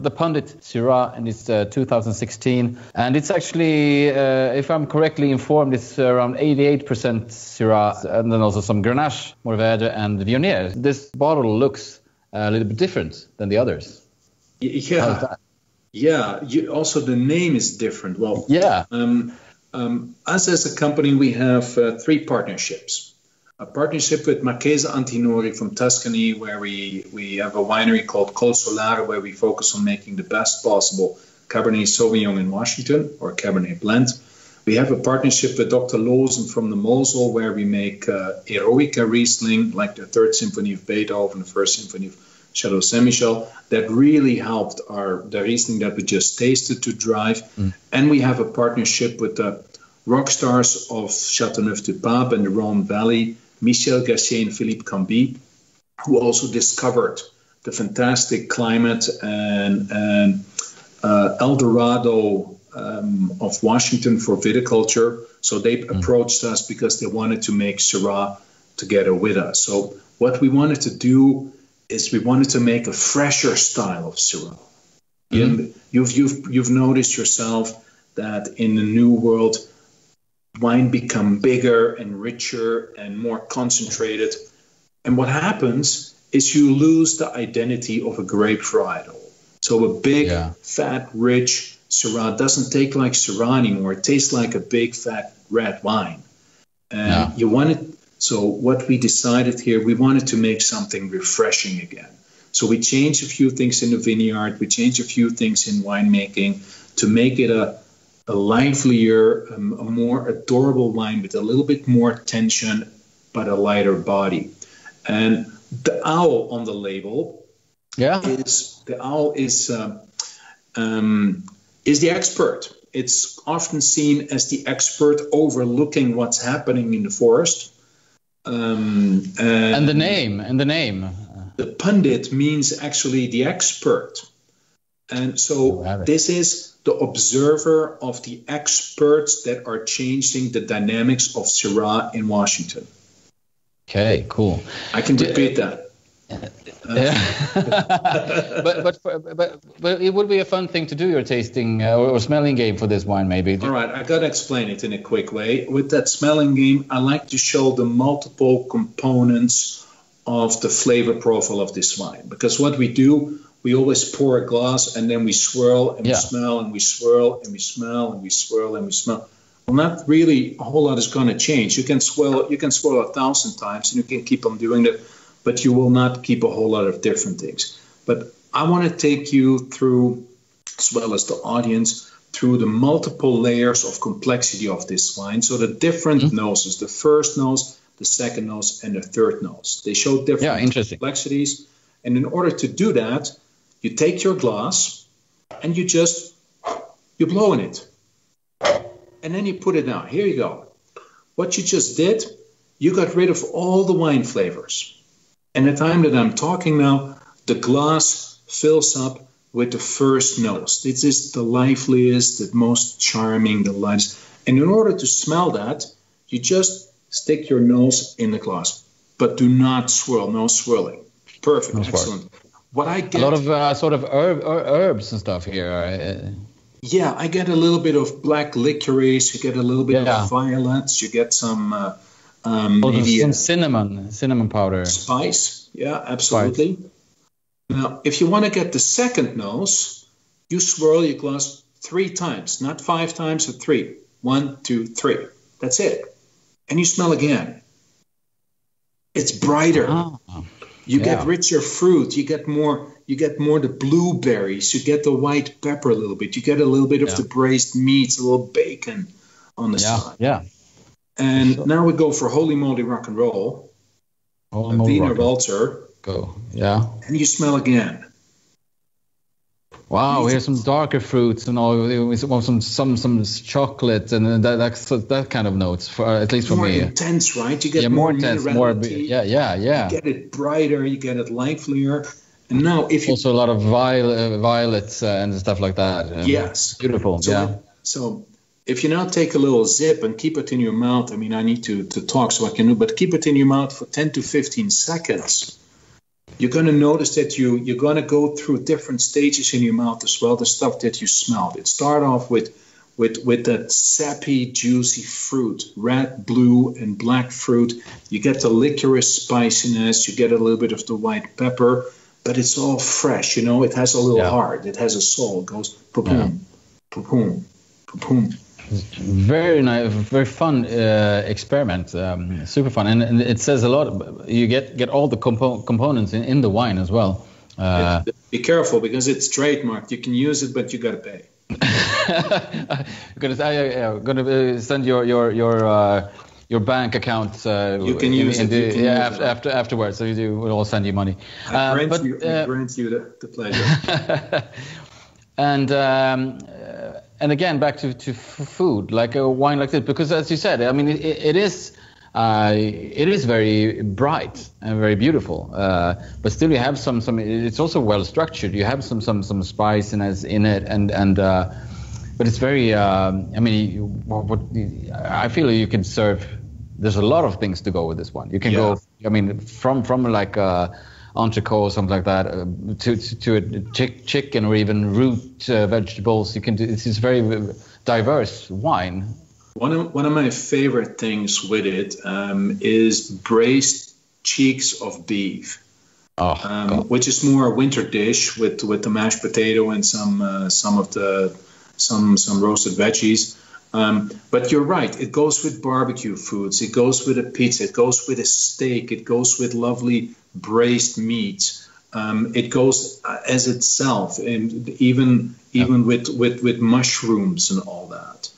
the Pundit Syrah, and it's 2016. And it's actually, if I'm correctly informed, it's around 88% Syrah, and then also some Grenache, Mourvèdre, and Vinet. This bottle looks a little bit different than the others. Yeah. Yeah. Also, the name is different. Well, yeah. Us as a company, we have 3 partnerships. A partnership with Marchese Antinori from Tuscany, where we have a winery called Col Solare, where we focus on making the best possible Cabernet Sauvignon in Washington, or Cabernet blend. We have a partnership with Dr. Lozen from the Mosel, where we make Eroica Riesling, like the 3rd Symphony of Beethoven, the 1st Symphony of Chateau Saint-Michel. That really helped the Riesling that we just tasted to drive. And we have a partnership with the rock stars of Châteauneuf-du-Pape and the Rhône Valley, Michel Gachet and Philippe Camby, who also discovered the fantastic climate and El Dorado of Washington for viticulture. So they approached us because they wanted to make Syrah together with us. So what we wanted to do is we wanted to make a fresher style of Syrah. You've noticed yourself that in the new world, wine become bigger and richer and more concentrated. And what happens is you lose the identity of a grape varietal. So a big, fat, rich Syrah doesn't taste like Syrah anymore. It tastes like a big, fat, red wine. And so what we decided here, we wanted to make something refreshing again. So we changed a few things in the vineyard. We changed a few things in winemaking to make it a livelier, a more adorable wine with a little bit more tension, but a lighter body. And the owl on the label is the expert. It's often seen as the expert overlooking what's happening in the forest. And the name. The Pundit means actually the expert. And so this is the observer of the experts that are changing the dynamics of Syrah in Washington. Okay, cool. I can repeat that. but it would be a fun thing to do your tasting or smelling game for this wine, maybe. All right, I got to explain it in a quick way. With that smelling game, I like to show the multiple components of the flavor profile of this wine. Because what we do, we always pour a glass and then we swirl and we smell and we swirl and we smell and we swirl and we smell. Well, not really a whole lot is going to change. You can swirl 1,000 times and you can keep on doing that, but you will not keep a whole lot of different things. But I want to take you through, as well as the audience, through the multiple layers of complexity of this wine. So the different noses, the first nose, the second nose, and the third nose. They show different complexities. And in order to do that, you take your glass and you blow in it. And then you put it down. Here you go. What you just did, you got rid of all the wine flavors. And the time that I'm talking now, the glass fills up with the first nose. This is the liveliest, the most charming, the lightest. And in order to smell that, you just stick your nose in the glass. But do not swirl, no swirling. Perfect, excellent. What I get, a lot of sort of herbs and stuff here. Yeah, I get a little bit of black licorice. You get a little bit of violets. You get some maybe some cinnamon powder. Spice. Yeah, absolutely. Spice. Now, if you want to get the second nose, you swirl your glass 3 times, not 5 times, or 3. 1, 2, 3. That's it. And you smell again. It's brighter. Oh. You get richer fruit. You get more the blueberries. You get the white pepper a little bit. You get a little bit of the braised meats, a little bacon on the side. Yeah. And now we go for holy moly rock and roll. Wiener Walzer. Go. Yeah. And you smell again. Wow, here's some darker fruits and all, some chocolate and that kind of notes for at least for me. More intense, right? You get more intense, more yeah. You get it brighter, you get it livelier, and now if you also a lot of violets and stuff like that. Yes, beautiful. So if you now take a little zip and keep it in your mouth, I mean, I need to talk so I can do, but keep it in your mouth for 10 to 15 seconds. you're going to notice that you're going to go through different stages in your mouth as well. The stuff that you smelled. It start off with that sappy, juicy fruit, red, blue, and black fruit. You get the licorice spiciness. You get a little bit of the white pepper, but it's all fresh. You know, it has a little heart. It has a soul. It goes pa-boom, pa-boom, pa-boom. Very nice, very fun experiment. Super fun, and it says a lot. You get all the components in the wine as well. Be careful because it's trademarked. You can use it, but you got to pay. I'm gonna send your bank account. You can use it. Afterwards. So we'll all send you money. I grant you the pleasure. And again, back to food, like a wine like this, because as you said, I mean, it is very bright and very beautiful, but still you have some. It's also well structured. You have some spiciness in it, but it's very. I mean, I feel you can serve. There's a lot of things to go with this one. You can go. I mean, from like entrecote or something like that to a chicken or even root vegetables. You can do. It's very diverse wine. One of my favorite things with it is braised cheeks of beef, which is more a winter dish with the mashed potato and some roasted veggies. But you're right, it goes with barbecue foods, it goes with a pizza, it goes with a steak, it goes with lovely braised meats. It goes as itself, and even with mushrooms and all that.